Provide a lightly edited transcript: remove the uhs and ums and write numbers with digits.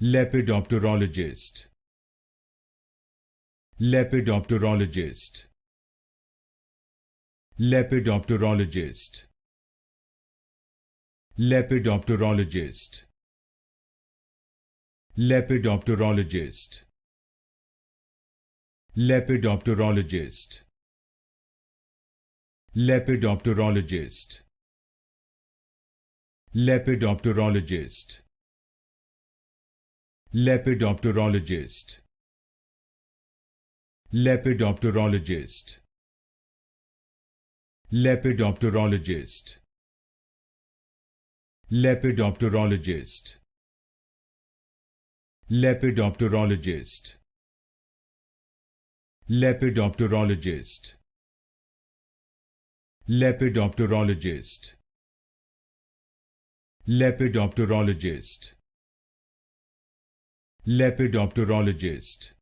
Lepidopterologist. Lepidopterologist. Lepidopterologist. Lepidopterologist. Lepidopterologist. Lepidopterologist. Lepidopterologist. Lepidopterologist. Lepidopterologist. Lepidopterologist. Lepidopterologist. Lepidopterologist. Lepidopterologist. Lepidopterologist. Lepidopterologist. Lepidopterologist. Lepidopterologist.